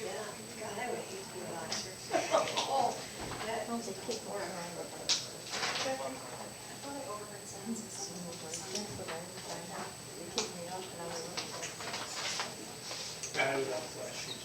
God, I would hate to be a boxer. Oh, that was a kick more around. I thought I overheard sentences. They kicked me off and I was like, I was on the flash sheet.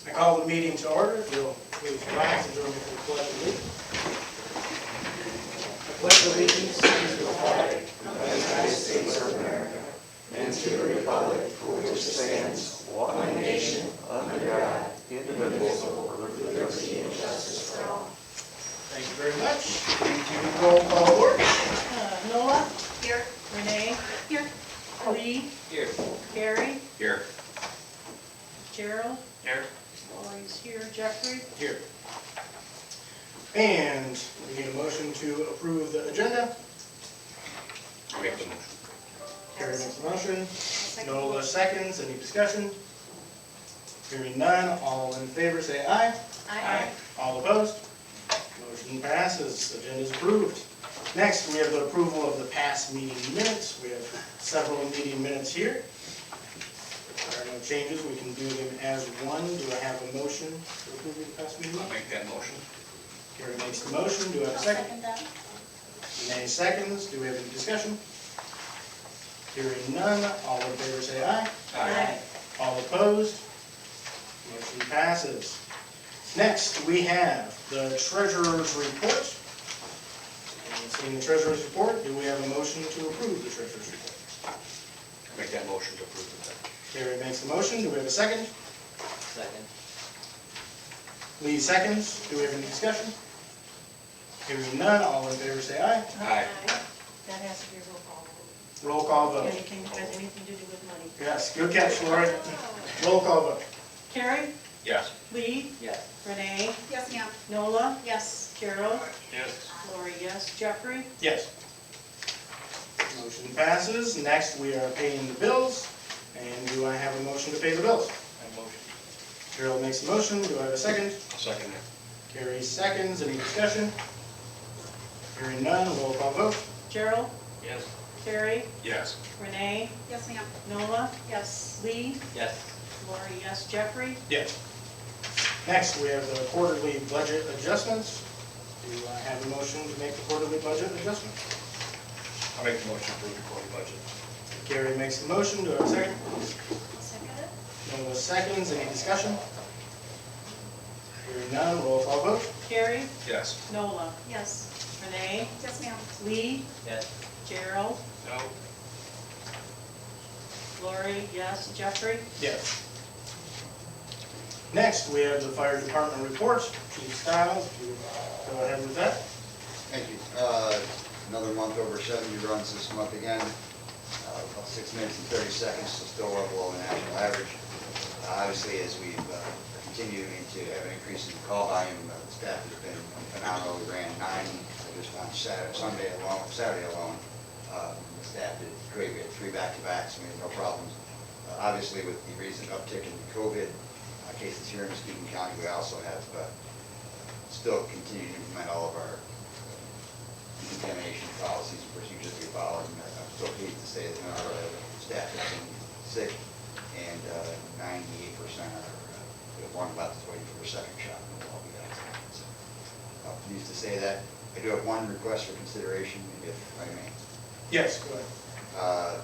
I call the meeting to order. If you'll please rise and join me for the pledge of allegiance. I pledge allegiance to the flag of the United States of America and to the republic for which it stands, one nation, under God, indivisible, with liberty and justice for all. Thank you very much. Roll call order. Nola? Here. Renee? Here. Lee? Here. Gary? Here. Gerald? Here. Lori's here. Jeffrey? Here. And we need a motion to approve the agenda. I'll make the motion. Carrie makes the motion. Nola seconds. Any discussion? Hearing none. All in favor say aye. Aye. All opposed? Motion passes. Agenda is approved. Next, we have the approval of the past meeting minutes. We have several meeting minutes here. If there are no changes, we can do them as one. Do I have a motion to approve the past meeting I'll minutes? make that motion. Carrie makes the motion. Do I have a second? that. Renee seconds. Do we have any discussion? Hearing none. All in favor say aye. Aye. All opposed? Motion passes. Next, we have the treasurer's report. And seeing the treasurer's report, do we have a motion to approve the treasurer's report? I'll make that motion to approve the minutes. Carrie makes the motion. Do we have a second? Second. Lee seconds. Do we have any discussion? Hearing none. All in favor say aye. Aye. That has to be a roll call. Roll call vote. Anything that has anything to do with money. Yes, good catch, Lori. Roll call vote. Carrie? Yes. Lee? Yes. Renee? Yes, ma'am. Nola? Yes. Gerald? Yes. Lori, yes. Jeffrey? Yes. Motion passes. Next, we are paying the bills. And do I have a motion to pay the bills? I motion. Gerald makes the motion. Do I have a second? I'll second it. Carrie seconds. Any discussion? Hearing none. Roll call vote. Gerald? Yes. Carrie? Yes. Renee? Yes, ma'am. Nola? Yes. Lee? Yes. Lori, yes. Jeffrey? Yes. Next, we have the quarterly budget adjustments. Do I have a motion to make the quarterly budget adjustment? I'll make the motion to approve the quarterly budget. Carrie makes the motion. Do I have a second? Second it. Nola seconds. Any discussion? Hearing none. Roll call vote. Carrie? Yes. Nola? Yes. Renee? Yes, ma'am. Lee? Yes. Gerald? No. Lori, yes. Jeffrey? Yes. Next, we have the fire department report. Chief Stiles, if you go ahead with that. Thank you. Another month over 70 runs this month again. About 6 minutes and 30 seconds, so still well below the national average. Obviously, as we've continuing to have an increase in the call volume, the staff has been phenomenal. We ran 9 just on Saturday alone. The staff did great. We had 3 back-to-backs. We had no problems. Obviously, with the recent uptick in COVID cases here in Muskegon County, we also have still continuing to implement all of our contamination policies and procedures we follow. And I'm so pleased to say that none of our staff has been sick, and 98% are, we have one left that's waiting for a second shot, and we'll all be vaccinated. So I'm pleased to say that. I do have one request for consideration, if I may. Yes, go ahead.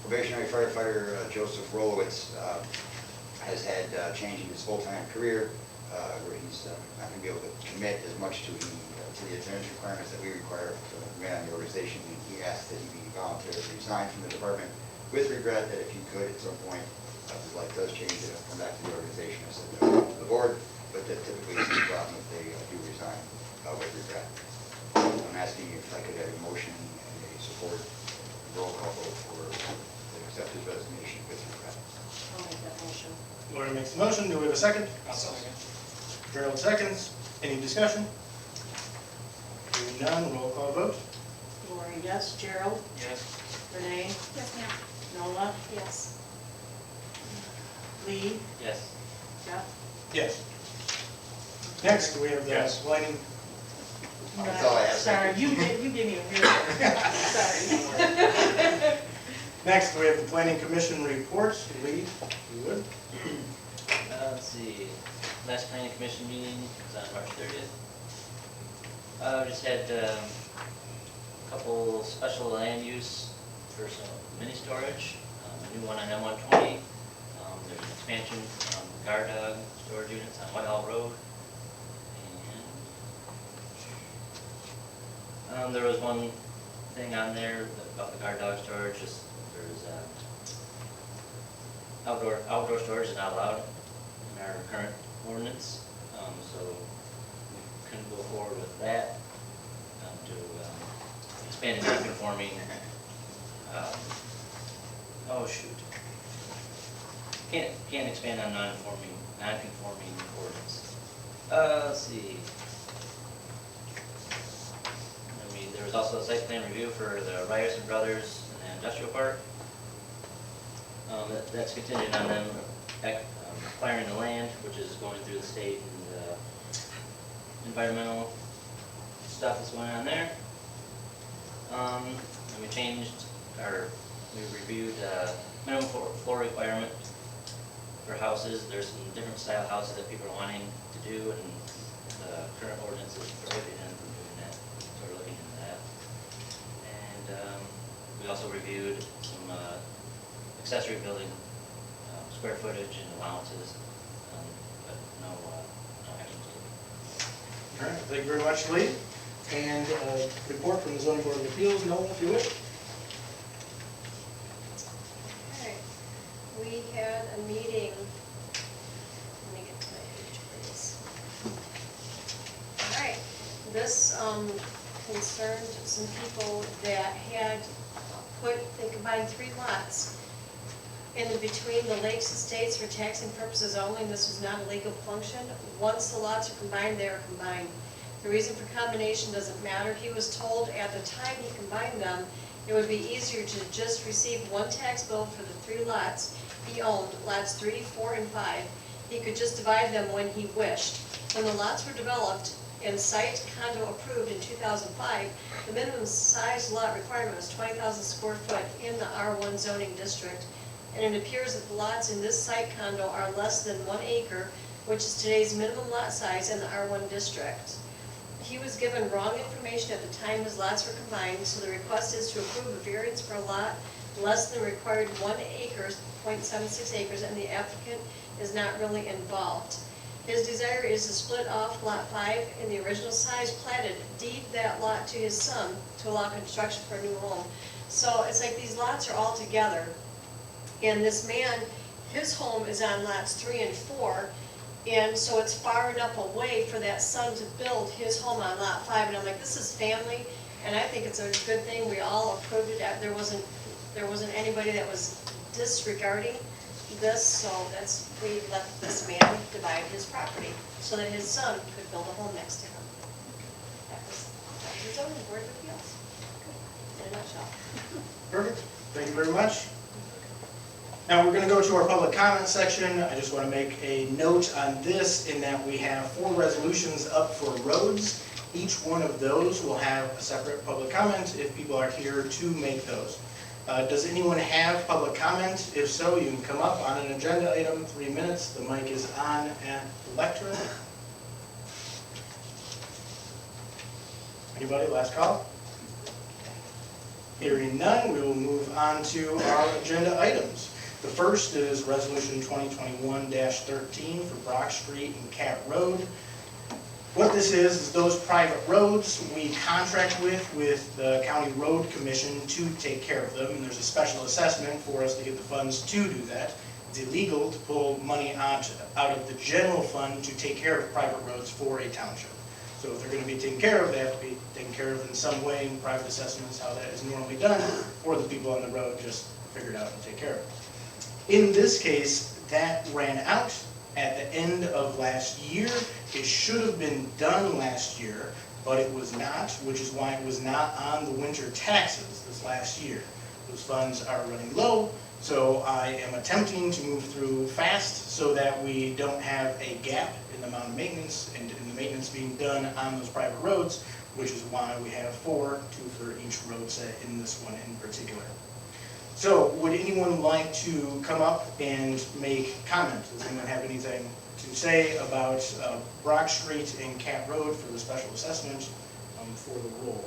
Probationary firefighter Joseph Rolowitz has had changing his full-time career, where he's is not going to be able to commit as much to the attendance requirements that we require to remain on the organization. He asked that he be voluntarily resigned from the department with regret that if he could at some point, if his life does change, he'll come back to the organization. I said no to the board, but that typically is the problem if they do resign with regret. I'm asking if I could have a motion and a support roll call vote for the accepted resignation with regret. I'll make that motion. Lori makes the motion. Do we have a second? I'll second. Gerald seconds. Any discussion? Hearing none, roll call vote. Lori, yes. Gerald? Yes. Renee? Yes, ma'am. Nola? Yes. Lee? Yes. Jeff? Yes. Next, we have the Yes. planning. That's all I have. Sorry, you gave me a weird one. Sorry. Next, we have the planning commission reports. Lee, you would? Let's see, last planning commission meeting was on March 30th. Just had a couple special land use for some mini storage, a new one on M120. There's an expansion from guard dog storage units on Whitehall Road. And there was one thing on there about the guard dog storage, just there's outdoor storage is not allowed in our current ordinance, so we couldn't go forward with that to expand a non-conforming. Oh shoot! Can't expand on non-conforming ordinance. Let's see. There was also a site plan review for the Ryerson brothers in the industrial park. That's contingent on them acquiring the land, which is going through the state and environmental stuff that's going on there. And we reviewed minimum floor requirement for houses. There's some different style houses that people are wanting to do, and the current ordinance is prohibiting them from doing that. So we're looking into that. And we also reviewed some accessory building square footage and allowances, but no action taken. All right, thank you very much, Lee. And report from the zoning board of appeals, Noel, if you would. Okay, we had a meeting, let me get to my page, please. All right, this concerned some people that had they combined 3 lots in between the lakes estates for taxing purposes only, and this was not a legal function. Once the lots are combined, they are combined. The reason for combination doesn't matter. He was told at the time he combined them, it would be easier to just receive one tax bill for the 3 lots he owned, lots 3, 4, and 5. He could just divide them when he wished. When the lots were developed and site condo approved in 2005, the minimum size lot requirement was 20,000 square foot in the R1 zoning district. And it appears that the lots in this site condo are less than 1 acre, which is today's minimum lot size in the R1 district. He was given wrong information at the time his lots were combined, so the request is to approve a variance for a lot less than required 1 acre, 0.76 acres, and the applicant is not really involved. His desire is to split off lot 5 in the original size platted, deed that lot to his son to allow construction for a new home. So it's like these lots are all together. And this man, his home is on lots 3 and 4, and so it's far enough away for that son to build his home on lot 5. And I'm like, this is family, and I think it's a good thing. We all approved it. There wasn't anybody that was disregarding this, so we let this man divide his property so that his son could build a home next to him. That was the zoning board of appeals, in a nutshell. Perfect. Thank you very much. Now we're going to go to our public comment section. I just want to make a note on this in that we have 4 resolutions up for roads. Each one of those will have a separate public comment if people are here to make those. Does anyone have public comment? If so, you can come up on an agenda item, 3 minutes. The mic is on at the lectern. Anybody? Last call? Hearing none, we will move on to our agenda items. The first is Resolution 2021-13 for Brock Street and Cat Road. What this is those private roads we contract with the county road commission to take care of them, and there's a special assessment for us to get the funds to do that. It's illegal to pull money out of the general fund to take care of private roads for a township. So if they're gonna be taken care of, they have to be taken care of in some way in private assessments, how that is normally done, or the people on the road just figure it out and take care of it. In this case, that ran out at the end of last year. It should have been done last year, but it was not, which is why it was not on the winter taxes this last year. Those funds are running low, so I am attempting to move through fast so that we don't have a gap in the amount of maintenance and in the maintenance being done on those private roads, which is why we have 4, 2 for each road set in this one in particular. So, would anyone like to come up and make comment? Does anyone have anything to say about Brock Street and Cat Road for the special assessment for the roll?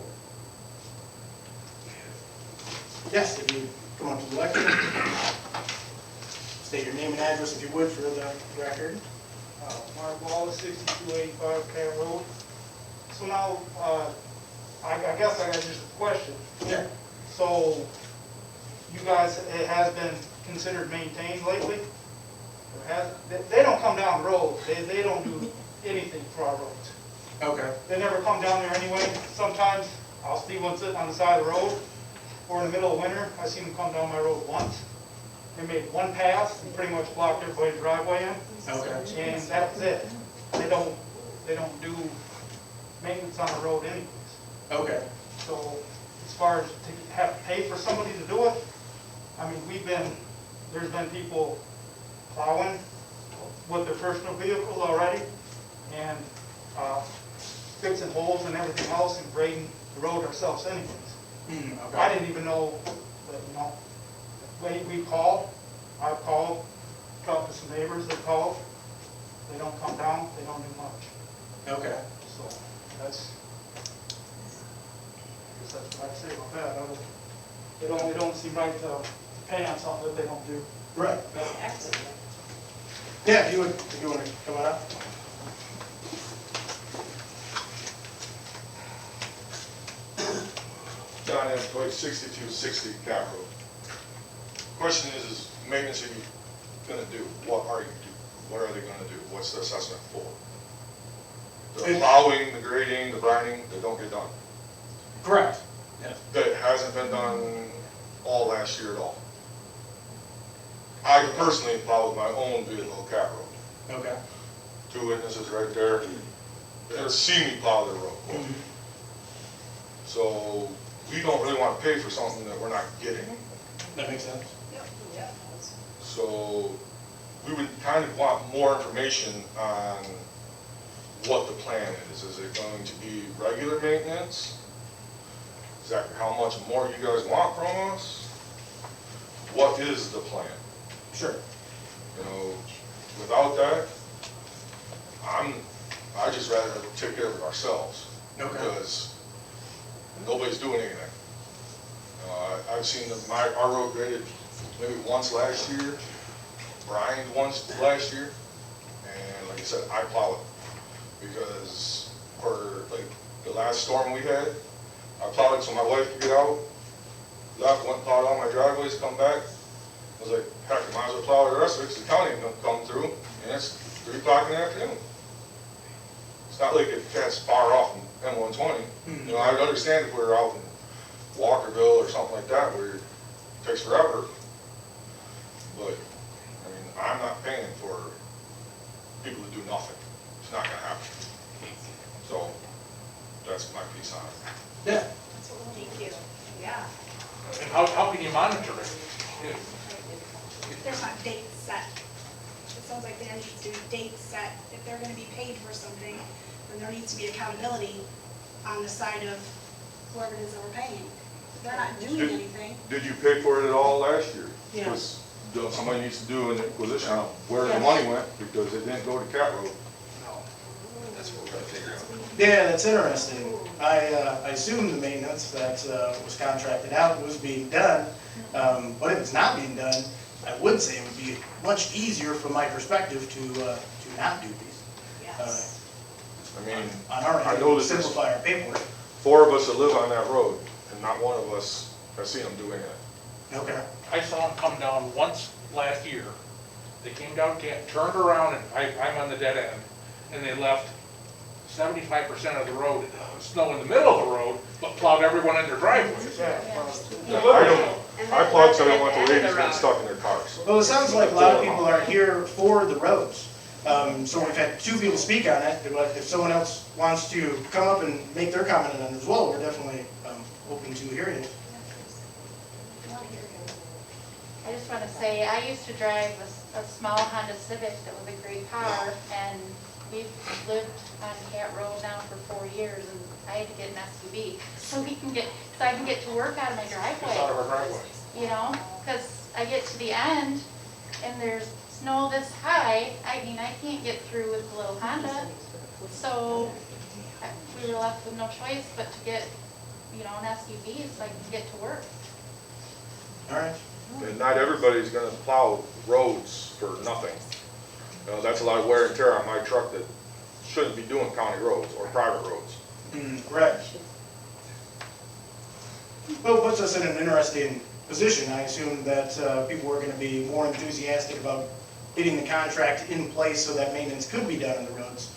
Yes, if you come up to the lectern. State your name and address if you would for the record. Mark Wallace, 6285 Cat Road. So now, I guess I got just a question. Yeah. So, you guys, it has been considered maintained lately? Or they don't come down the road, they don't do anything for our roads. Okay. They never come down there anyway. Sometimes I'll see one sitting on the side of the road, or in the middle of winter, I seen them come down my road once. They made one pass and pretty much blocked everybody's driveway in. Okay. And that was it. They don't do maintenance on the road anyways. Okay. So as far as to have to pay for somebody to do it, I mean, there's been people plowing with their personal vehicles already and fixing holes and everything else and grading the road ourselves anyways. Okay. I didn't even know that, we called, I've called, talked to some neighbors that called. They don't come down, they don't do much. Okay. So I guess that's what I'd say about that. It don't seem right to pay on something that they don't do. Right. Excellent. Yeah, if you want to come on up. John M. Dwight, 6260 Cat Road. Question is maintenance are you gonna do? What are they gonna do? What's the assessment for? The plowing, the grading, the brining, that don't get done. Correct. Yeah. That hasn't been done all last year at all. I personally plowed my own vehicle, Cat Road. Okay. 2 witnesses right there that see me plow the road. So we don't really want to pay for something that we're not getting. That makes sense. Yep. So we would kind of want more information on what the plan is. Is it going to be regular maintenance? Exactly how much more you guys want from us? What is the plan? Sure. Without that, I just rather take care of it ourselves. Okay. Because nobody's doing anything. I've seen our road graded maybe once last year, Brian once last year, and like I said, I plow it. Because for like the last storm we had, I plowed it so my wife could get out, left, went and plowed all my driveways, come back. I was like, heck, I might as well plow the rest of it because the county ain't gonna come through, and it's 3 o'clock in the afternoon. It's not like it's far off from M120. I understand if we're out in Walkerville or something like that where it takes forever, but I'm not paying for people to do nothing. It's not gonna happen. So that's my piece on it. Yeah. Thank you. Yeah. And how can you monitor it? There's not dates set. It sounds like there needs to be dates set. If they're gonna be paid for something, then there needs to be accountability on the side of whoever it is that we're paying. If they're not doing anything. Did you pay for it at all last year? Yeah. Because somebody needs to do an inquisition on where the money went because it didn't go to Cat Road. That's what we're gonna figure out. Yeah, that's interesting. I assume the maintenance that was contracted out was being done, but if it's not being done, I would say it would be much easier from my perspective to not do these. Yes. As I mean, on our I end, know to that there's simplify our paperwork. 4 of us that live on that road, and not one of us has seen them do anything. Okay. I saw them come down once last year. They came down, turned around, and I'm on the dead end, and they left 75% of the road, snow in the middle of the road, but plowed everyone in their driveways. I plowed so I don't want the ladies getting stuck in their cars. Well, it sounds like a lot of people are here for the roads. So we've had 2 people speak on it, but if someone else wants to come up and make their comment on it as well, we're definitely open to hearing it. I just want to say, I used to drive a small Honda Civic that was a great car, and we've lived on Cat Road now for 4 years, and I had to get an SUV so I can get to work out of my It's out of driveway. our driveway. You know, because I get to the end, and there's snow this high, I mean, I can't get through with the little Honda. So we were left with no choice but to get, you know, an SUV so I can get to work. All right. And not everybody's gonna plow roads for nothing. You know, that's a lot of wear and tear on my truck that shouldn't be doing county roads or private roads. Correct. Well, it puts us in an interesting position. I assume that people were going to be more enthusiastic about getting the contract in place so that maintenance could be done on the roads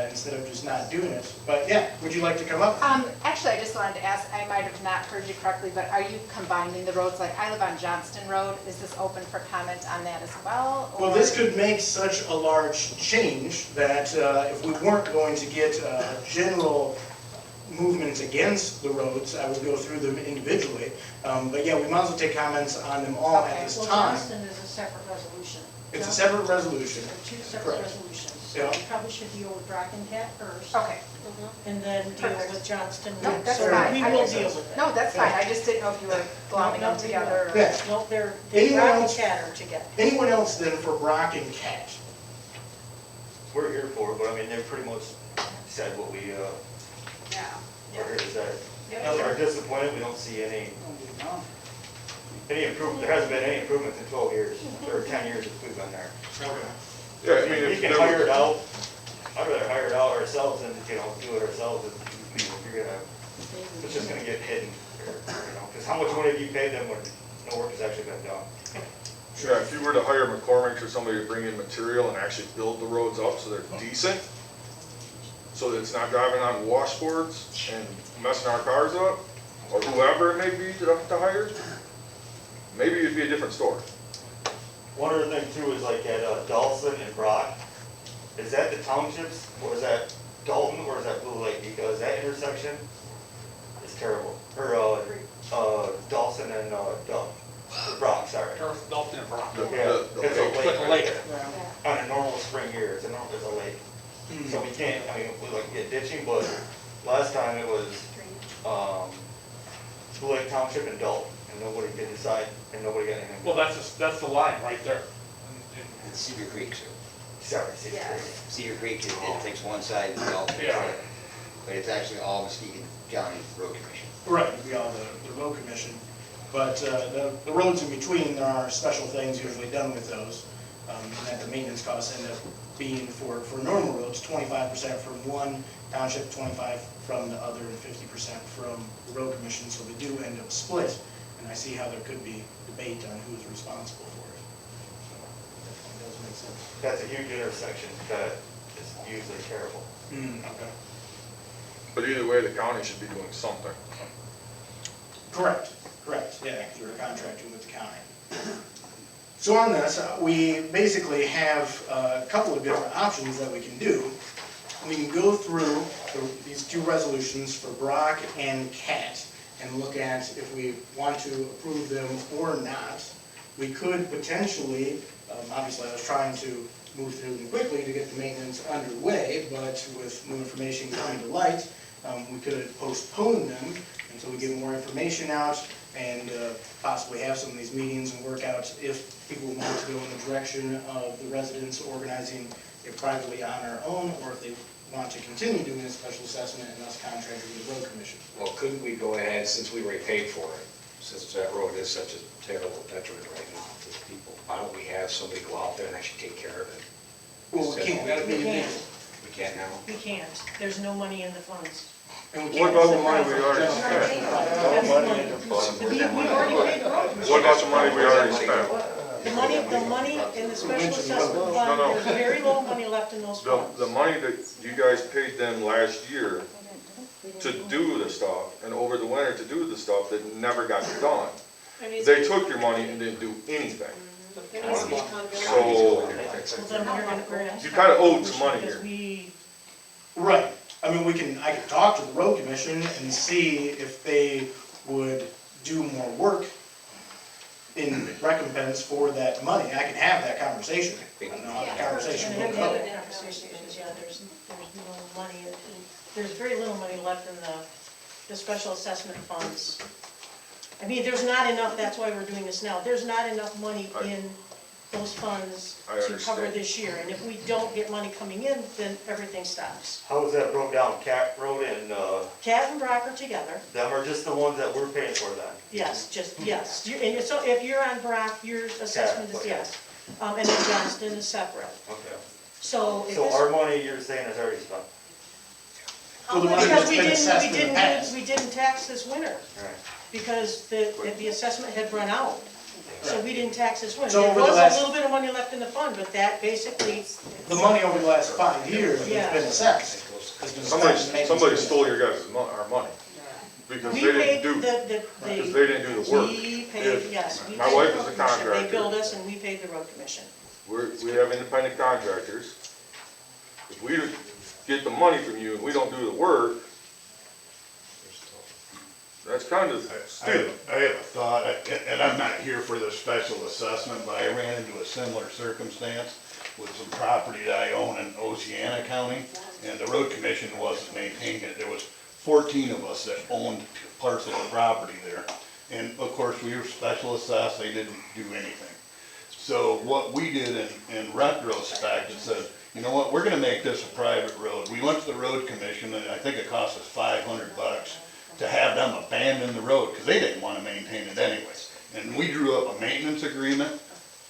instead of just not doing it. But yeah, would you like to come up? Actually, I just wanted to ask, I might have not heard you correctly, but are you combining the roads? Like, I live on Johnston Road. Is this open for comment on that as well? Well, this could make such a large change that if we weren't going to get general movement against the roads, I would go through them individually. But yeah, we might as well take comments on them all at this time. Johnston is a separate resolution. It's a separate resolution. There are 2 separate Correct. resolutions. Yeah. So you probably should deal with Brockencat first. Okay. And then deal Perfect. with Johnston. No, that's So fine. we I will just- deal with it. No, that's fine. I just didn't know if you were lumping them together. Yeah. Nope, they're Anyone else? Brockencat are together. Anyone else then for Brock and Cat? We're here for it, but I mean, they pretty much said what we, Yeah. are here to say. Yep. We're disappointed, we don't see any improvement, there hasn't been any improvements in 12 years, or 10 years since we've been there. Yeah, I mean, You if can there hire it was- out, I'd rather hire it out ourselves than, you know, do it ourselves, if you're gonna, it's just gonna get hidden, you know, because how much money have you paid them when no work has actually been done? Yeah, if you were to hire McCormick or somebody to bring in material and actually build the roads up so they're decent, so that it's not driving on washboards and messing our cars up, or whoever it may be to hire, maybe it'd be a different story. One other thing too is like at Dalton and Brock, is that the townships, or is that Dalton, or is that Blue Lake? Because that intersection is terrible. Or Dalton and Brock, sorry. Dalton and Brock. Yeah, it's a It's like a lake lake. right there. On a normal spring year, it's a lake. So we can't, I mean, we like get ditching, but last time it was Blue Lake Township and Dalton, and nobody could decide, and nobody got anything. Well, that's the line right there. It's Cedar Creek, sir. Sorry, see, Cedar Creek, it takes one side and Dalton takes the Yeah. other. But it's actually all Muskegon County Road Commission. Right, we all the road commission. But the roads in between, there are special things usually done with those. And that the maintenance costs end up being for normal roads, 25% from one township, 25 from the other, and 50% from the road commission, so they do end up split. And I see how there could be debate on who is responsible for it. So that definitely does make sense. that's a huge intersection that is usually terrible. Okay. But either way, the county should be doing something. Correct, yeah, you're contracting with the county. So on this, we basically have a couple of different options that we can do. We can go through these 2 resolutions for Brock and Cat and look at if we want to approve them or not. We could potentially, obviously I was trying to move through them quickly to get the maintenance underway, but with new information coming to light, we could postpone them until we get more information out and possibly have some of these meetings and work out if people want to go in the direction of the residents organizing it privately on our own, or if they want to continue doing a special assessment and us contracting with the road commission. Well, couldn't we go ahead, since we already paid for it, since that road is such a terrible detriment right now to the people, why don't we have somebody go out there and actually take care of it? Well, we can't, that'd be illegal. We Can't now? We can't. There's no money in the funds. And we What can't- about the money we already spent? That's the money. We already paid the road What commission. about the money we already spent? The money in the special assessment fund, there's very little money left in those funds. The money that you guys paid them last year to do the stuff, and over the winter to do the stuff that never got done. They took your money and didn't do anything. So, Well, then we're gonna you kinda owed some money because here. we, Right, I mean, I can talk to the road commission and see if they would do more work in recompense for that money. I can have that conversation. I don't know how the conversation and will have go. the conversation, because, yeah, there's no money, there's very little money left in the special assessment funds. I mean, there's not enough, that's why we're doing this now, there's not enough money in those funds I to cover understand. this year, and if we don't get money coming in, then everything stops. How is that broke down? Cat Road and, Cat and Brock are together, them are just the ones that we're paying for then? yes, yes, and so if you're on Brock, your assessment is, okay. yes, and then Johnston is separate, Okay. so if So this. our money, you're saying, is already spent? Well, the money Because that's been assessed in the past. we didn't tax this winter, Right. because the assessment had run out. So we didn't tax this winter. So There over the was a last- little bit of money left in the fund, but that basically, The money over the last 5 years that's Yeah. been assessed has been spent in maintenance. Somebody stole your guys' our money, because we they didn't paid do, the. because they didn't do the work. We paid, If- yes, we My paid wife the is road a commission. They contractor. billed us and we paid the road commission. We have independent contractors. If we get the money from you and we don't do the work, that's kind of stupid. I have a thought, and I'm not here for the special assessment, but I ran into a similar circumstance with some property that I own in Oceana County, and the road commission wasn't maintaining it. There was 14 of us that owned parcels of property there. And of course, we were special assessed, they didn't do anything. So what we did in retrospect, it said, you know what, we're gonna make this a private road. We went to the road commission, and I think it cost us $500 to have them abandon the road, because they didn't want to maintain it anyways. And we drew up a maintenance agreement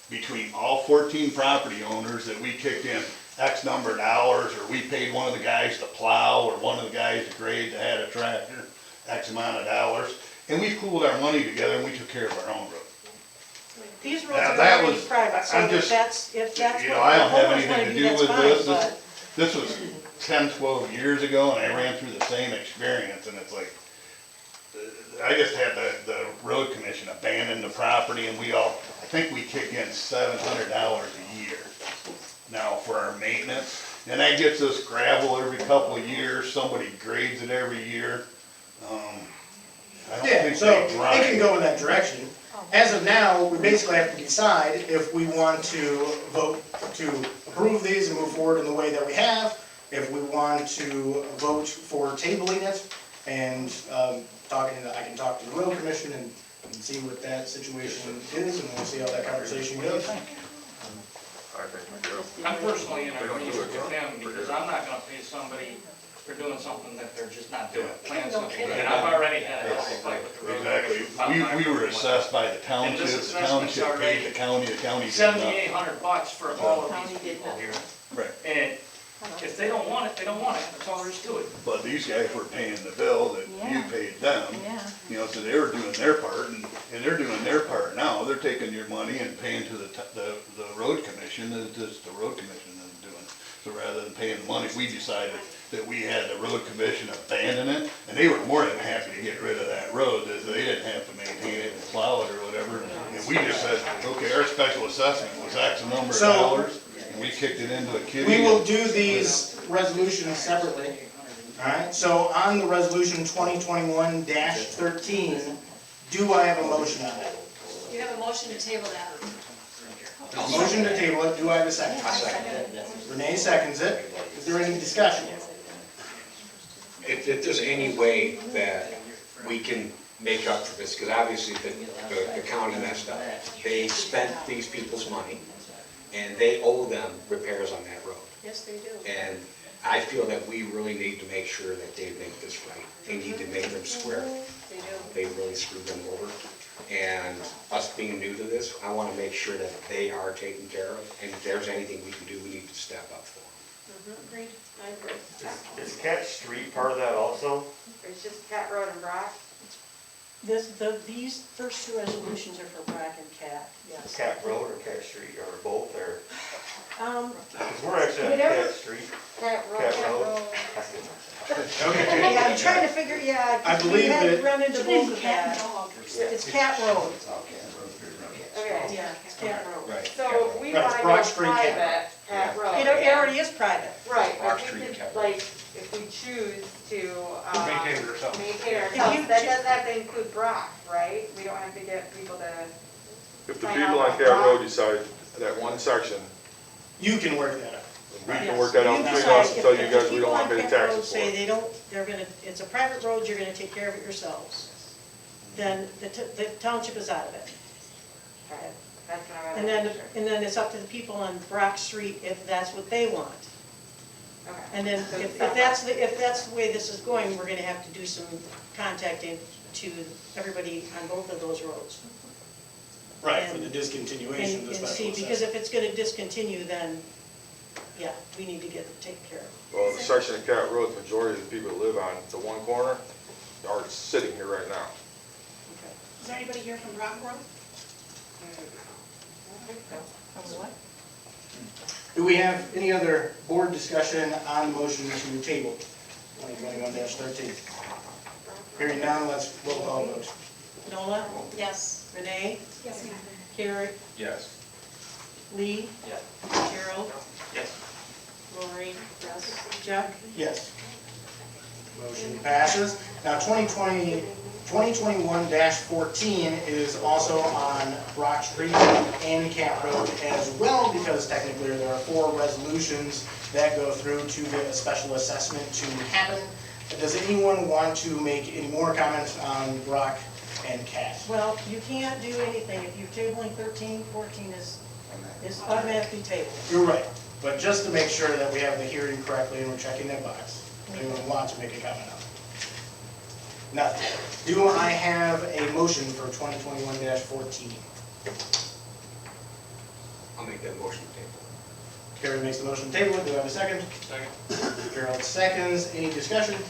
between all 14 property owners that we kicked in X number of dollars, or we paid one of the guys to plow, or one of the guys to grade that had a tractor, X amount of dollars. And we pooled our money together and we took care of our own road. These roads Now, are that already was- private, so I'm if just- that's what the You know, I don't have homeowners anything wanna to do, do that's with fine, this. but. This was 10, 12 years ago, and I ran through the same experience, and it's like, I just had the road commission abandon the property, and I think we kick in $700 a year now for our maintenance. And that gets us gravel every couple of years, somebody grades it every year. I don't Yeah, think so they it grind. can go in that direction. As of now, we basically have to decide if we want to vote to approve these and move forward in the way that we have, if we want to vote for tabling it, and I can talk to the road commission and see what that situation is, and we'll see how that conversation goes. I think we do. I'm personally in They don't do agreement it, with them, because I'm not gonna pay somebody for doing something that they're just not doing, plain and simple. And I've already had a fight with the road. Exactly. commission. We were assessed by the And this township, the assessment's township paid already the county did nothing. $7,800 for all of these County did people here. Right. And if they don't want it, they don't want it, that's all there is to it. But these guys were paying the bill that you Yeah. paid them. Yeah. You know, so they were doing their part, and they're doing their part now. They're taking your money and paying to the road commission, it's just the road commission is doing. So rather than paying the money, we decided that we had the road commission abandon it, and they were more than happy to get rid of that road, that they didn't have to maintain it and plow it or whatever. And we just said, okay, our special assessment was X number of So- dollars, and we kicked it into a kitty. We will do these resolutions separately. Alright, so on the resolution 2021-13, do I have a motion on that? You have a motion to table that. Motion to table it, do I have a second? Renee seconds it. Is there any discussion? If there's any way that we can make up for this, because obviously the county messed up. They spent these people's money, and they owe them repairs on that road. Yes, they do. And I feel that we really need to make sure that they make this right. They need to make them square. They do. They really screwed them over. And us being new to this, I want to make sure that they are taken care of, and if there's anything we can do, we need to step up for them. Agreed, I agree. Is Cat Street part of that also? It's just Cat Road and Brock. These first two resolutions are for Brock and Cat, yes. Cat Road or Cat Street, or both, or, Um, because we're actually on Whatever. Cat Street, Cat Road. Cat Road. Okay. yeah, I'm trying to figure, yeah, I 'cause we believe had that- run into both of that. It's Cat Road, Okay, yeah, it's Cat Road. Right. so we Right, want to Broad go Street, Cat private, Cat Road. It already is private. Right, Broad but we Street, could, Cat. like, if we choose to, Maintain it ourselves. maintain If ourselves, you that choo- doesn't have to include Brock, right? We don't have to get people to, If the Sign people off on on Cat Brock. Road decide that one section, You can work that out. we can Yes. work that out You between decide us and if- tell if you the guys we don't people want on to pay Cat Road taxes for say it. they don't, they're gonna, it's a private road, you're gonna take care of it yourselves, then the township is out of it. okay, that's what I And want then, to and then it's up to the people on Brock Street if that's what they want. Okay. And then if that's the way this is going, we're gonna have to do some contacting to everybody on both of those roads. Right, for the And- discontinuation of the And special see, because assessment. if it's gonna discontinue, then, yeah, we need to get it taken care of. Well, the section of Cat Road, the majority of the people that live on the one corner are sitting here right now. Okay. Is there anybody here from Rock Road? Do we have any other board discussion on the motion to table 2021-13? Hearing none, let's roll call vote. Nola? Yes. Renee? Yes, ma'am. Carrie? Yes. Lee? Yes. Gerald? Yes. Lori? Yes. Jeff? Yes. Motion passes. Now, 2021-14 is also on Brock Street and Cat Road as well, because technically there are 4 resolutions that go through to get a special assessment to happen. Does anyone want to make any more comments on Brock and Cat? Well, you can't do anything if you're tabling 13, 14 is automatically tabled. You're right, but just to make sure that we have the hearing correctly and we're checking that box, anyone want to make a comment on it? Nothing. Do I have a motion for 2021-14? I'll make that motion to table. Carrie makes the motion to table it. Do I have a second? Second. Gerald seconds. Any discussion?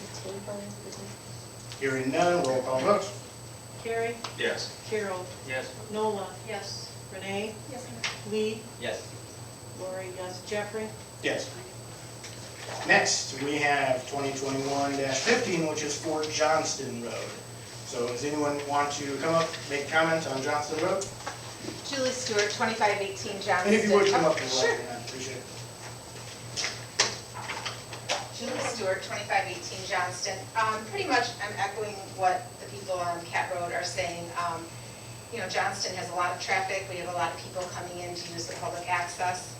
Hearing none, roll call vote. Carrie? Yes. Carol? Yes. Nola? Yes. Renee? Yes, ma'am. Lee? Yes. Lori? Yes. Jeffrey? Yes. Next, we have 2021-15, which is for Johnston Road. So does anyone want to come up, make comments on Johnston Road? Julie Stewart, 2518 Johnston. And if you would come up Oh, to the sure. lectern, I'd appreciate it. Julie Stewart, 2518 Johnston. Pretty much, I'm echoing what the people on Cat Road are saying. You know, Johnston has a lot of traffic. We have a lot of people coming in to use the public access.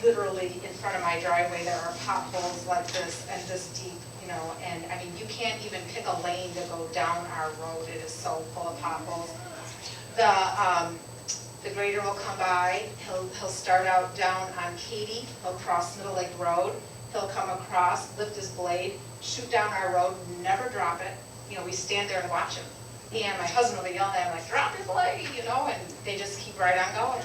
Literally in front of my driveway, there are potholes like this and this deep, you know, and I mean, you can't even pick a lane to go down our road. It is so full of potholes. The grader will come by. He'll start out down on Katy. He'll cross Middle Lake Road. He'll come across, lift his blade, shoot down our road, never drop it. You know, we stand there and watch him. And my husband will be yelling at him like, drop your blade, you know, and they just keep right on going.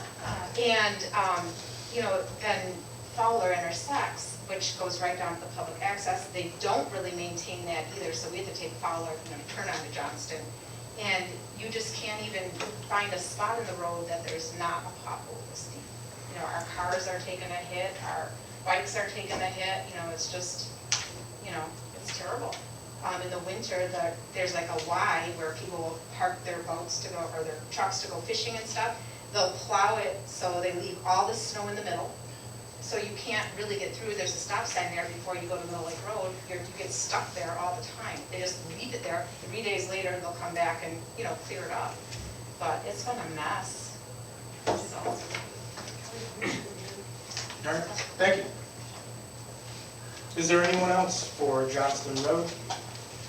You know, then Fowler intersects, which goes right down to the public access. They don't really maintain that either, so we have to take Fowler and turn onto Johnston. And you just can't even find a spot in the road that there's not a pothole this deep. You know, our cars are taking a hit, our bikes are taking a hit, you know, it's just, you know, it's terrible. In the winter, there's like a Y where people will park their boats to go, or their trucks to go fishing and stuff. They'll plow it so they leave all the snow in the middle. So you can't really get through. There's a stop sign there before you go to Middle Lake Road. You get stuck there all the time. They just leave it there. 3 days later, they'll come back and, you know, clear it up. But it's been a mess. So. All right, thank you. Is there anyone else for Johnston Road?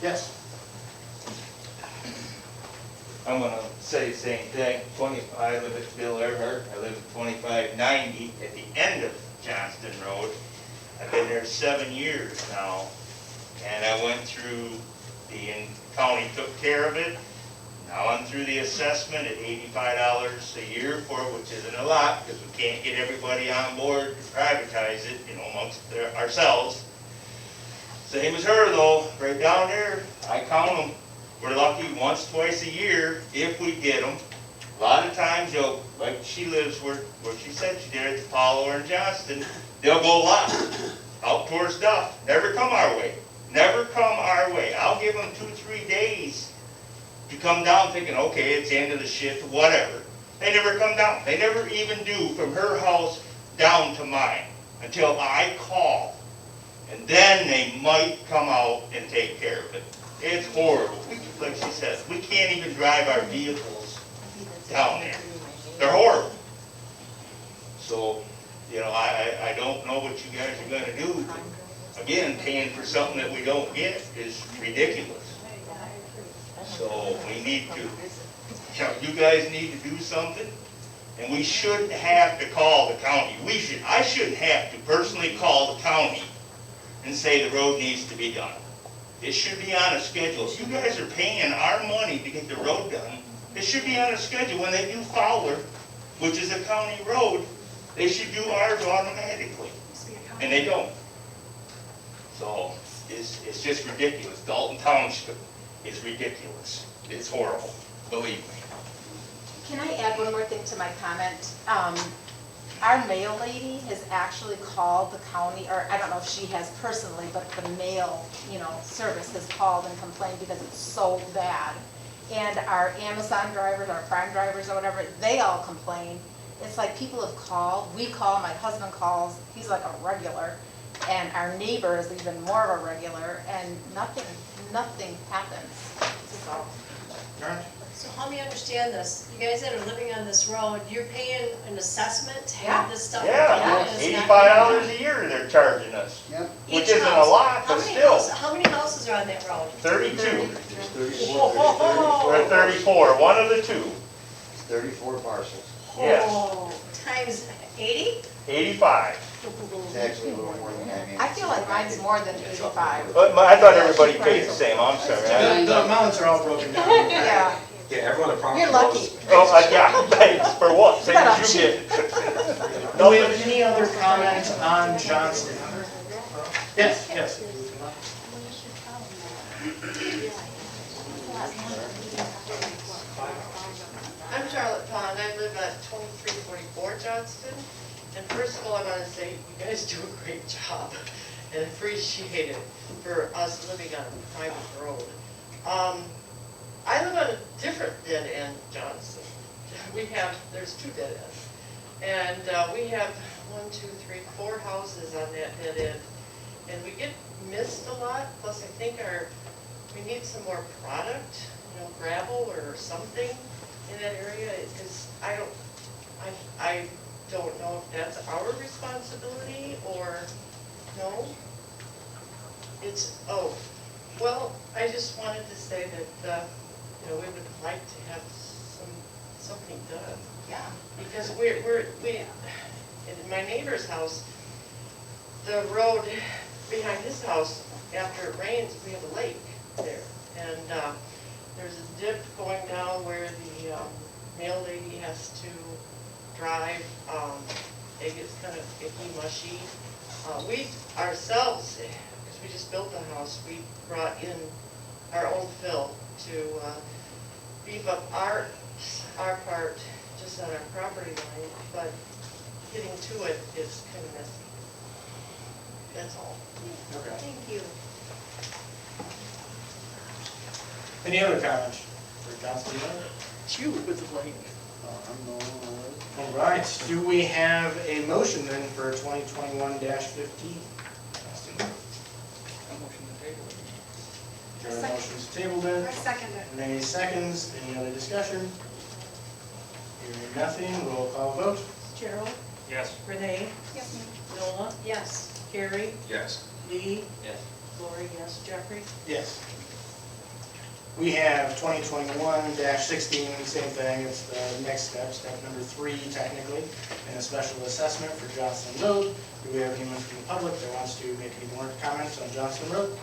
Yes. I'm gonna say the same thing. I live at Bill Earhart. I live at 2590 at the end of Johnston Road. I've been there 7 years now, and I went through, the county took care of it. Now I'm through the assessment at $85 a year for it, which isn't a lot, because we can't get everybody on board to privatize it, amongst ourselves. Same as her though, right down there, I count them. We're lucky once, twice a year, if we get them. A lot of times, like she lives where she said she did at the Apollo or in Johnston, they'll go lost, out towards Duff, never come our way. Never come our way. I'll give them 2-3 days to come down thinking, okay, it's the end of the shift, whatever. They never come down. They never even do from her house down to mine until I call. And then they might come out and take care of it. It's horrible. Like she says, we can't even drive our vehicles down there. They're horrible. So, I don't know what you guys are gonna do. Again, paying for something that we don't get is ridiculous. So we need to, you guys need to do something, and we shouldn't have to call the county. I shouldn't have to personally call the county and say the road needs to be done. It should be on a schedule. If you guys are paying our money to get the road done, it should be on a schedule. When they do Fowler, which is a county road, they should do ours automatically, and they don't. So it's just ridiculous. Dalton Township is ridiculous. It's horrible, believe me. Can I add one more thing to my comment? Our mail lady has actually called the county, or I don't know if she has personally, but the mail, service has called and complained because it's so bad. And our Amazon drivers, our Prime drivers or whatever, they all complain. It's like people have called, we call, my husband calls, he's like a regular. And our neighbor is even more of a regular, and nothing happens. So. So help me understand this. You guys that are living on this road, you're paying an assessment to have this stuff done? Yeah, and it's not $85 being a year they're charging us. Yep. Which Each isn't a house. lot, but still. How many houses are on that road? 32 Oh, or 34, one of the two. It's 34 parcels. Yes. oh, times 80? 85. It's actually a little more than that. I feel like mine's more than 85. But I thought everybody paid the same, I'm sorry. The amounts are all broken down. Yeah. Yeah, everyone at Providence. You're lucky. Oh, yeah, thanks, for what? Same as you did. Do we have any other comments on Johnston? Yes. I'm Charlotte Pond, I live at 2344 Johnston, and first of all, I want to say, you guys do a great job, and appreciate it for us living on a private road. I live on a different dead end, Johnston. There's 2 dead ends, and we have 4 houses on that dead end, and we get missed a lot, plus I think we need some more product, gravel or something in that area, because I don't know if that's our responsibility or no. Well, I just wanted to say that, we would like to have something done. Yeah. Because in my neighbor's house, the road behind his house, after it rains, we have a lake there. And there's a dip going down where the mail lady has to drive. It gets kind of icky, mushy. We ourselves, because we just built the house, we brought in our own fill to beef up our part just on our property line, but getting to it is kind of messy. That's all. Okay. Thank you. Any other comments for Johnston? You with the lake. All right, do we have a motion then for 2021-15? There are motions tabled in. I second it. Renee seconds. Any other discussion? Hearing nothing, roll call vote. Gerald, Yes. Renee, Yes, ma'am. Nola, Yes. Carrie, Yes. Lee, Yes. Lori, yes, Jeffrey. Yes. We have 2021-16, same thing, it's the next step number 3 technically, in a special assessment for Johnston Road. Do we have anyone from the public that wants to make any more comments on Johnston Road?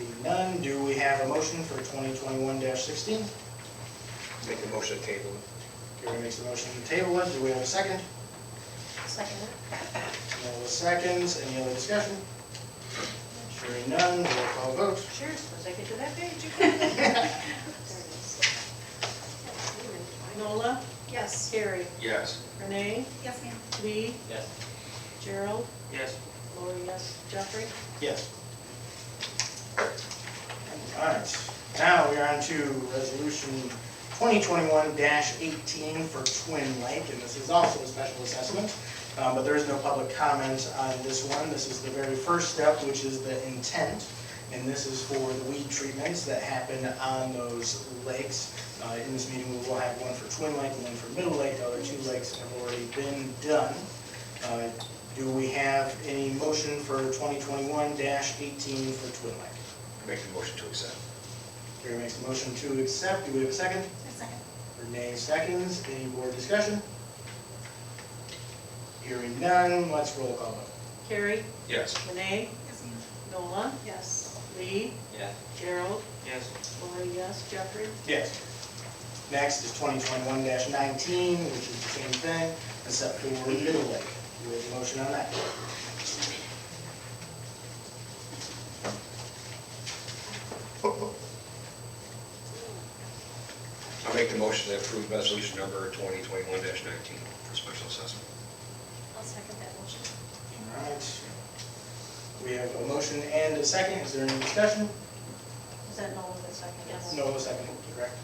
Seeing none, do we have a motion for 2021-16? Make a motion to table it. Gary makes a motion to table it. Do we have a second? Second. No seconds. Any other discussion? Hearing none, roll call vote. Cheers, as I get to that page. Nola, Yes. Carrie, Yes. Renee, Yes, ma'am. Lee, Yes. Gerald, Yes. Lori, yes, Jeffrey. Yes. All right, now we're on to resolution 2021-18 for Twin Lake, and this is also a special assessment, but there is no public comment on this one. This is the very first step, which is the intent, and this is for the weed treatments that happen on those lakes. In this meeting, we will have one for Twin Lake and one for Middle Lake. The other two lakes have already been done. Do we have any motion for 2021-18 for Twin Lake? Make the motion to accept. Gary makes a motion to accept. Do we have a second? A second. Renee seconds. Any more discussion? Hearing none, let's roll call vote. Carrie, Yes. Renee, Yes, ma'am. Nola, Yes. Lee, Yeah. Gerald, Yes. Lori, yes, Jeffrey. Yes. Next is 2021-19, which is the same thing, except for Middle Lake. Do we have a motion on that? I'll make the motion to approve resolution number 2021-19 for special assessment. I'll second that motion. All right. We have a motion and a second. Is there any discussion? Is that Nola that second? Yes. No, a second, correct.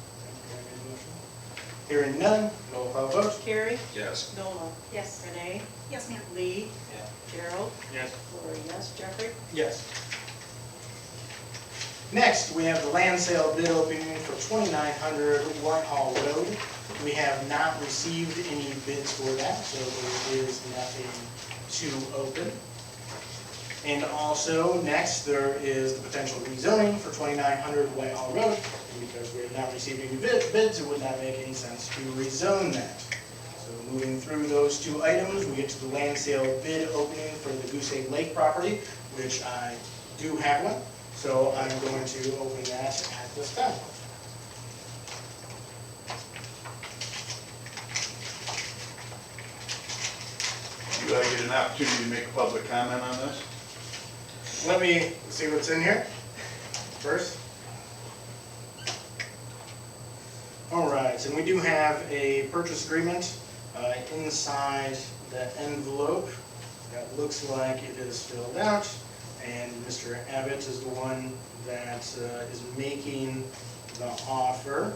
Hearing none, roll call vote. Carrie, Yes. Nola, Yes. Renee, Yes, ma'am. Lee, Yeah. Gerald, Yes. Lori, yes, Jeffrey. Yes. Next, we have the land sale bid opening for 2900 Whitehall Road. We have not received any bids for that, so there is nothing to open. And also, next, there is the potential rezoning for 2900 Whitehall Road. And because we have not received any bids, it would not make any sense to rezone that. So moving through those two items, we get to the land sale bid opening for the Guse Lake property, which I do have one. So I'm going to open that at this time. Do I get an opportunity to make a public comment on this? Let me see what's in here first. All right, and we do have a purchase agreement inside the envelope that looks like it is filled out. And Mr. Abbott is the one that is making the offer.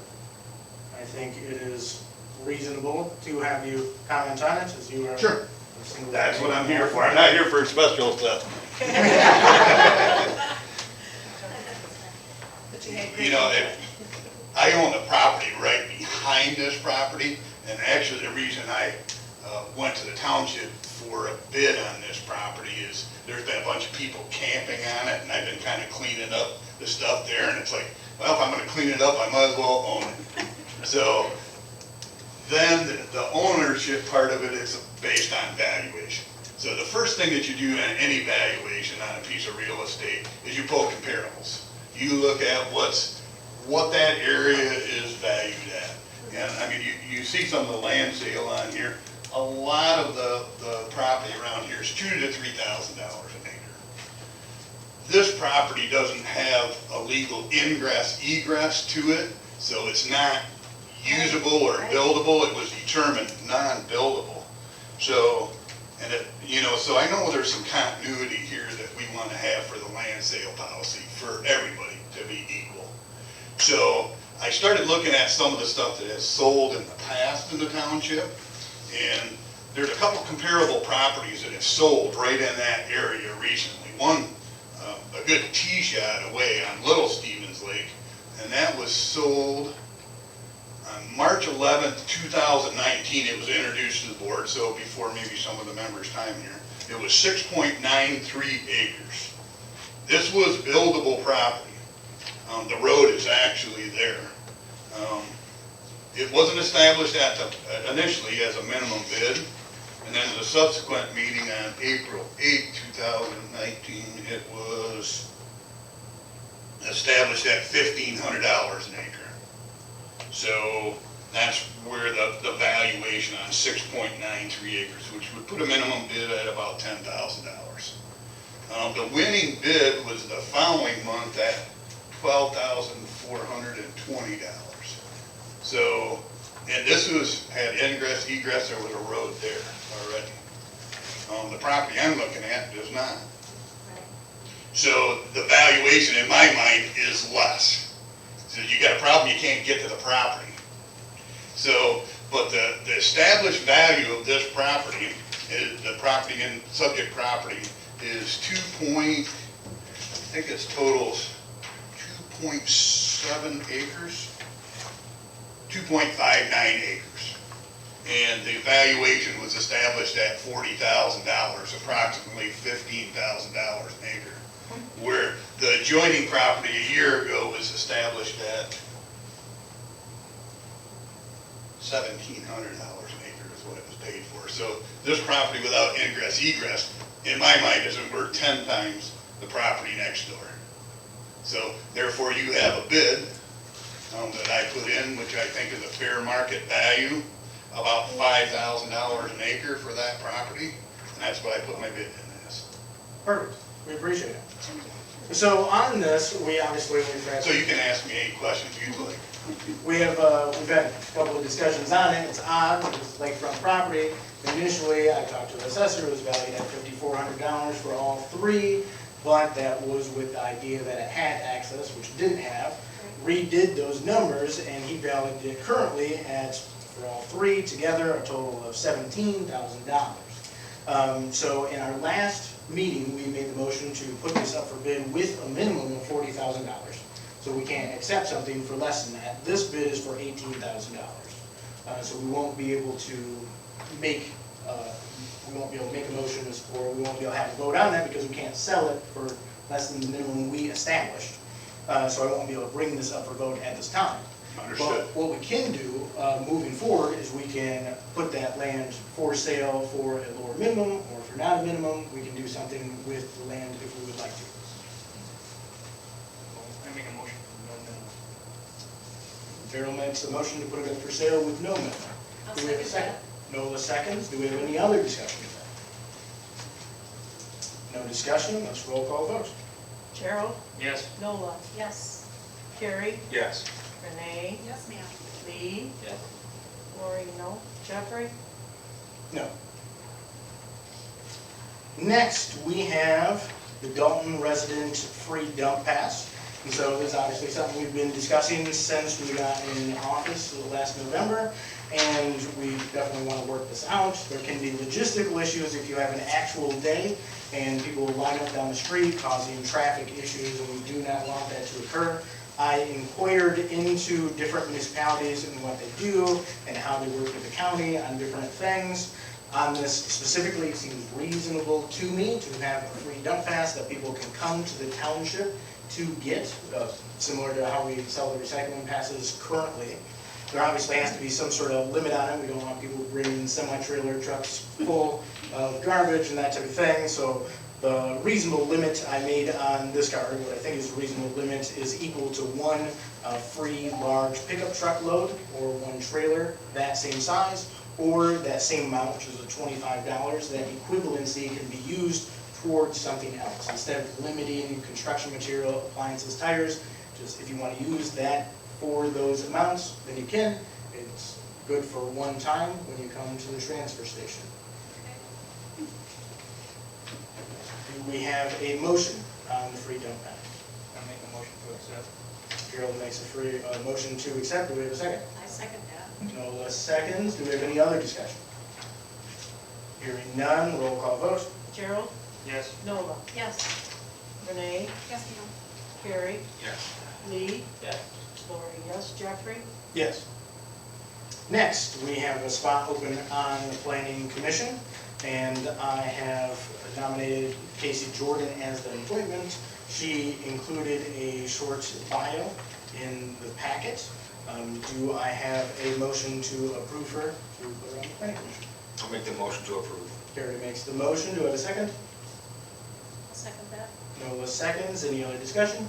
I think it is reasonable to have you comment on it, as you are. Sure. a single- That's what I'm here for. I'm not here for a special assessment. You know, I own the property right behind this property, and actually the reason I went to the township for a bid on this property is there's been a bunch of people camping on it, and I've been kind of cleaning up the stuff there, and it's like, well, if I'm gonna clean it up, I might as well own it. So then the ownership part of it is based on valuation. So the first thing that you do in any valuation on a piece of real estate is you pull comparables. You look at what that area is valued at. And I mean, you see some of the land sale on here. A lot of the property around here is $2,000 to $3,000 an acre. This property doesn't have a legal ingress egress to it, so it's not usable or buildable. It was determined non-buildable. So, and it, you know, so I know there's some continuity here that we want to have for the land sale policy for everybody to be equal. So I started looking at some of the stuff that has sold in the past in the township, and there's a couple comparable properties that have sold right in that area recently. One, a good tee shot away on Little Stevens Lake, and that was sold on March 11th, 2019. It was introduced to the board, so before maybe some of the members' time here. It was 6.93 acres. This was buildable property. The road is actually there. It wasn't established initially as a minimum bid, and then the subsequent meeting on April 8, 2019, it was established at $1,500 an acre. So that's where the valuation on 6.93 acres, which would put a minimum bid at about $10,000. The winning bid was the following month at $12,420. So, and this had ingress, egress, there was a road there already. The property I'm looking at does not. So the valuation in my mind is less. So you got a problem, you can't get to the property. So, but the established value of this property, is the property and subject property is I think it's totals 2.7 acres, 2.59 acres. And the valuation was established at $40,000, approximately $15,000 an acre. Where the adjoining property a year ago was established at $1,700 an acre is what it was paid for. So this property without ingress egress, in my mind, isn't worth 10 times the property next door. So therefore you have a bid that I put in, which I think is a fair market value, about $5,000 an acre for that property. And that's what I put my bid in as. Perfect, we appreciate it. So on this, we've had. So you can ask me any questions you'd like. We've had a couple of discussions on it. It's odd, it's lakefront property. Initially, I talked to the assessor, it was valued at $5,400 for all three, but that was with the idea that it had access, which it didn't have. Redid those numbers, and he valued it currently at, for all three together, a total of $17,000. So in our last meeting, we made the motion to put this up for bid with a minimum of $40,000. So we can't accept something for less than that. This bid is for $18,000. So we won't be able to make, a motion, or we won't be able to have a vote on that because we can't sell it for less than the minimum we established. So I won't be able to bring this up for vote at this time. Understood. But what we can do, moving forward, is we can put that land for sale for a lower minimum, or if you're not a minimum, we can do something with the land if we would like to. I make a motion for no minimum. Darrell makes a motion to put it up for sale with no minimum. I'll Do we have a second second? Nola seconds. Do we have any other discussion of that? No discussion, let's roll call vote. Gerald, Yes. Nola, Yes. Carrie, Yes. Renee, Yes, ma'am. Lee, Yes. Lori, no, Jeffrey, No. Next, we have the Dalton resident free dump pass. And so this is obviously something we've been discussing since we got in office last November, and we definitely want to work this out. There can be logistical issues if you have an actual day and people line up down the street causing traffic issues, and we do not want that to occur. I inquired into different municipalities and what they do and how they work with the county on different things. On this specifically, it seems reasonable to me to have a free dump pass that people can come to the township to get, similar to how we sell the recycling passes currently. There obviously has to be some sort of limit on it. We don't want people bringing semi-trailer trucks full of garbage and that type of thing. So the reasonable limit I made on this card, what I think is a reasonable limit, is equal to one free large pickup truck load, or one trailer that same size, or that same amount, which is a $25. That equivalency can be used towards something else. Instead of limiting construction material, appliances, tires, just if you want to use that for those amounts, then you can. It's good for one time when you come to the transfer station. Do we have a motion on the free dump pass? I make a motion to accept. Gerald makes a motion to accept. Do we have a second? I second that. Nola seconds. Do we have any other discussion? Hearing none, roll call vote. Gerald, Yes. Nola, Yes. Renee, Yes, ma'am. Carrie, Yes. Lee, Yes. Lori, yes, Jeffrey, Yes. Next, we have a spot open on the planning commission, and I have nominated Casey Jordan as the appointment. She included a short bio in the packet. Do I have a motion to approve her to put her on the planning commission? I'll make the motion to approve. Carrie makes the motion. Do I have a second? I'll second that. Nola seconds. Any other discussion?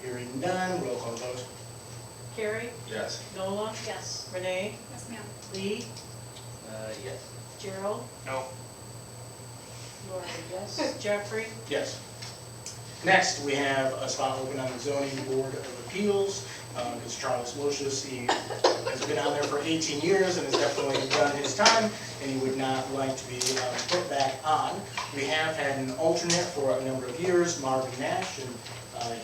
Hearing none, roll call vote. Carrie, Yes. Nola, Yes. Renee, Yes, ma'am. Lee, Yes. Gerald, No. Lori, yes, Jeffrey, Yes. Next, we have a spot open on the zoning board of appeals. It's Charles Lucius. He has been on there for 18 years and has definitely done his time, and he would not like to be put back on. We have had an alternate for a number of years, Marvin Nash, and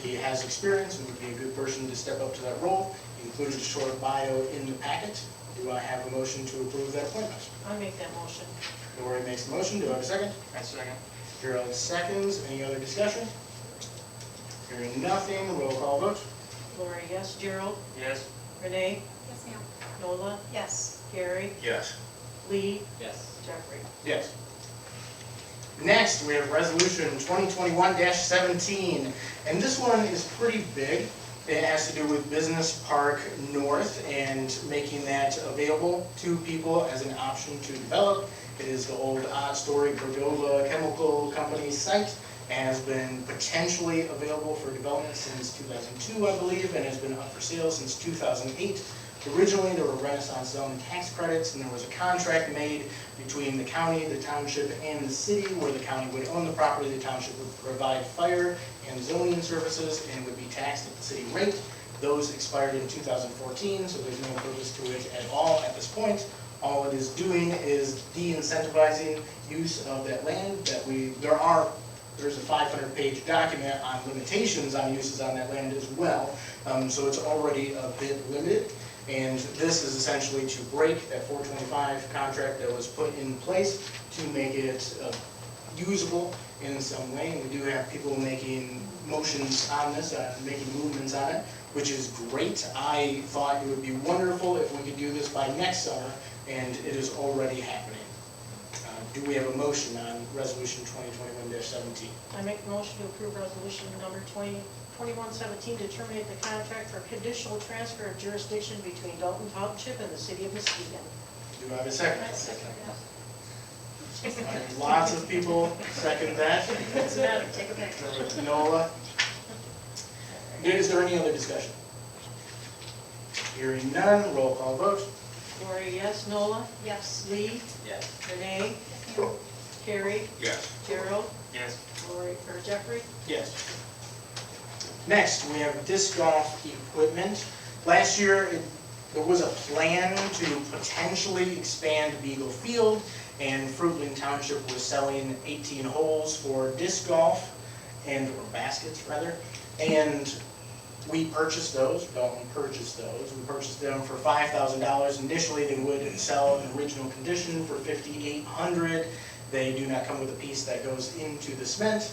he has experience and would be a good person to step up to that role. He included a short bio in the packet. Do I have a motion to approve that appointment? I make that motion. Lori makes the motion. Do I have a second? I second. Gerald seconds. Any other discussion? Hearing nothing, roll call vote. Lori, yes, Gerald, Yes. Renee, Yes, ma'am. Nola, Yes. Gary, Yes. Lee, Yes. Jeffrey. Yes. Next, we have resolution 2021-17, and this one is pretty big. It has to do with Business Park North and making that available to people as an option to develop. It is the old odd story Cordova Chemical Company site. Has been potentially available for development since 2002, I believe, and has been up for sale since 2008. Originally, there were Renaissance Zone tax credits, and there was a contract made between the county, the township, and the city, where the county would own the property, the township would provide fire and zoning services, and would be taxed at the city rate. Those expired in 2014, so there's no purpose to it at all at this point. All it is doing is de-incentivizing use of that land that there's a 500-page document on limitations on uses on that land as well. So it's already a bit limited. And this is essentially to break that 425 contract that was put in place to make it usable in some way. And we do have people making motions on this, making movements on it, which is great. I thought it would be wonderful if we could do this by next summer, and it is already happening. Do we have a motion on resolution 2021-17? I make a motion to approve resolution number 2021-17 to terminate the contract for conditional transfer of jurisdiction between Dalton Township and the city of Muskegon. Do I have a second? I second that. Lots of people second that. What's the matter? Take a pic. Nola. Is there any other discussion? Hearing none, roll call vote. Lori, yes, Nola, Yes. Lee, Yes. Renee, Carrie, Yes. Gerald, Yes. Lori, or Jeffrey. Yes. Next, we have disc golf equipment. Last year, there was a plan to potentially expand Beagle Field, and Fruitland Township was selling 18 holes for disc golf, or baskets rather, and we purchased those. Dalton purchased those. We purchased them for $5,000. Initially, they would sell in original condition for $5,800. They do not come with a piece that goes into the cement.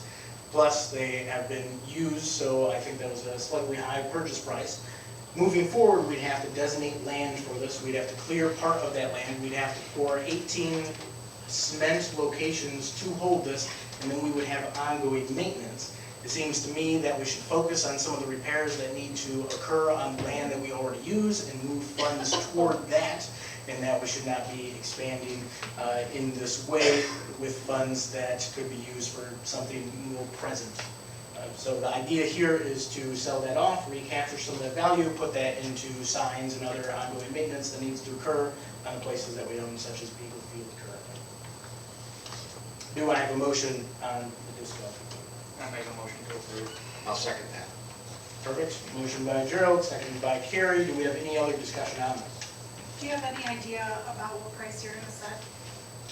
Plus, they have been used, so I think that was a slightly high purchase price. Moving forward, we'd have to designate land for this. We'd have to clear part of that land. We'd have to pour 18 cement locations to hold this, and then we would have ongoing maintenance. It seems to me that we should focus on some of the repairs that need to occur on land that we already use and move funds toward that, and that we should not be expanding in this way with funds that could be used for something more present. So the idea here is to sell that off, recapture some of that value, put that into signs and other ongoing maintenance that needs to occur on the places that we own, such as Beagle Field currently. Do I have a motion on the disc golf? I make a motion to approve. I'll second that. Perfect. Motion by Gerald, seconded by Carrie. Do we have any other discussion on this? Do you have any idea about what price you're gonna set?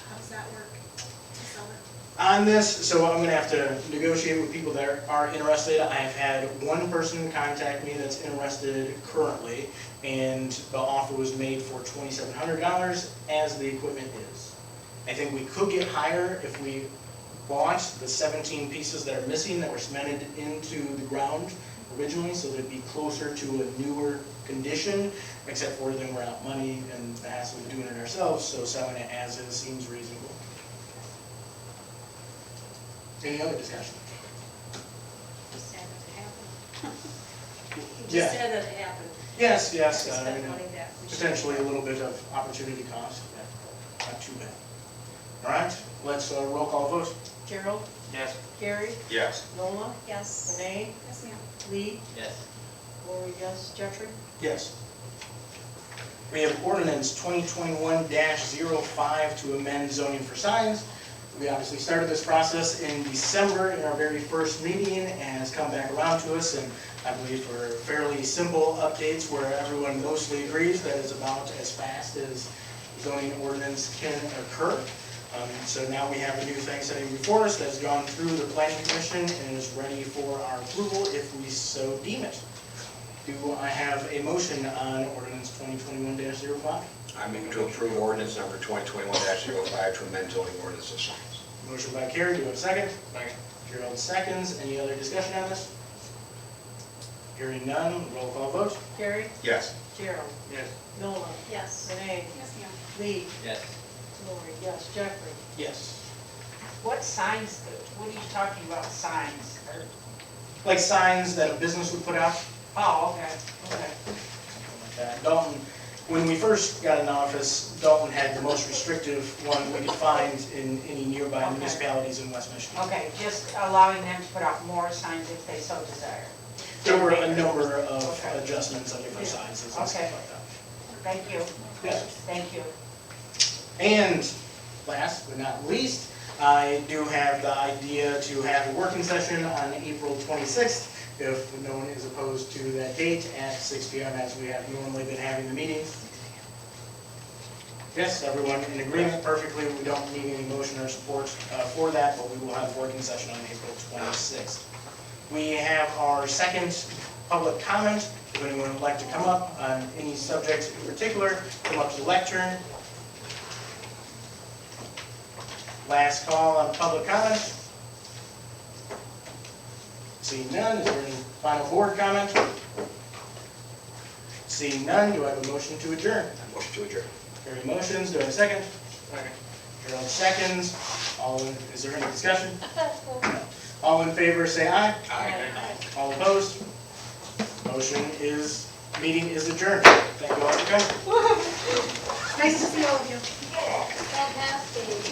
How does that work to sell it? On this, so I'm gonna have to negotiate with people that are interested. I have had one person contact me that's interested currently, and the offer was made for $2,700 as the equipment is. I think we could get higher if we bought the 17 pieces that are missing that were cemented into the ground originally, so they'd be closer to a newer condition, except for then we're out money and the hassle of doing it ourselves, so selling it as is seems reasonable. Any other discussion? Just sad that it happened. Yeah. Just sad that it happened. Yes, Had to spend money that we should- potentially a little bit of opportunity cost, not too bad. All right, let's roll call vote. Gerald, Yes. Gary, Yes. Nola, Yes. Renee, Yes, ma'am. Lee, Yes. Lori, yes, Jeffrey? Yes. We have ordinance 2021-05 to amend zoning for signs. We obviously started this process in December in our very first meeting and has come back around to us, and I believe for fairly simple updates where everyone mostly agrees that is about as fast as zoning ordinance can occur. So now we have a new thing sitting before us that's gone through the planning commission and is ready for our approval if we so deem it. Do I have a motion on ordinance 2021-05? I move to approve ordinance number 2021-05 to amend zoning ordinance of signs. Motion by Carrie, do I have a second? Second. Gerald seconds. Any other discussion on this? Hearing none, roll call vote. Gary, Yes. Gerald, Yes. Nola, Yes. Renee, Yes, ma'am. Lee, Yes. Lori, yes, Jeffrey? Yes. What signs, what are you talking about, signs? Like signs that a business would put out, Oh, okay, okay. something like that. Dalton, when we first got in office, Dalton had the most restrictive one we could find in any nearby Okay. municipalities in West Michigan. Okay, just allowing them to put out more signs if they so desire. There were a number of Okay. adjustments on different sizes and stuff Okay. like that. Thank you. Yes. Thank you. And last but not least, I do have the idea to have a working session on April 26th, if no one is opposed to that date at 6 p.m. as we have normally been having the meetings. Yes, everyone in agreement perfectly. We don't need any motion or support for that, but we will have a working session on April 26th. We have our second public comment. If anyone would like to come up on any subject in particular, come up to the lectern. Last call on public comment. Seeing none, is there any final board comment? Seeing none, do I have a motion to adjourn? Motion to adjourn. Carrie motions, do I have a second? Second. Gerald seconds. Is there any discussion? All in favor, say aye. Aye. All opposed? Meeting is adjourned. Thank you all for coming. Nice to see all of you. Fantastic.